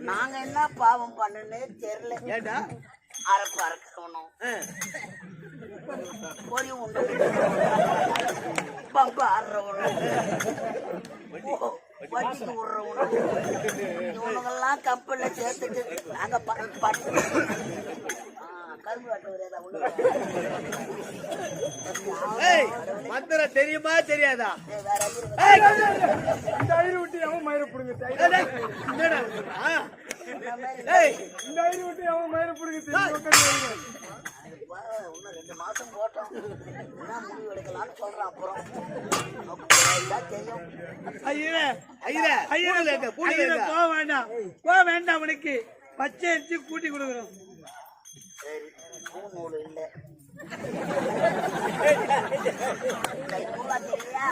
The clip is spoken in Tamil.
நாங்க என்ன பாவம் பண்ணுன்னே தெரியல. ஏண்டா அரப்பு அறக்கணும், பொறி உண்டு, பம்பு ஆடுறவனும், வட்டிக்கு விடுறவனும், இவனுங்கெல்லாம் கப்பல்ல சேர்த்துட்டு நாங்க பட்டு கரும்பு வாட்ட மந்திரம் தெரியுமா தெரியாதா? இந்த ஐரு விட்டு அவன் மயிரை பிடுங்க. இந்த ஐரு விட்டு அவன் மயிரை பிடுங்க. இன்னும் 2 மாசம் போட்டோம், என்ன முடிவு எடுக்கலாம்னு சொல்றான். அப்புறம் தெரியும். போக வேண்டாம் உனக்கு பச்சை அரிசி கூட்டி கொடுக்குறோம். சரி, நூல் இல்லை தெரியா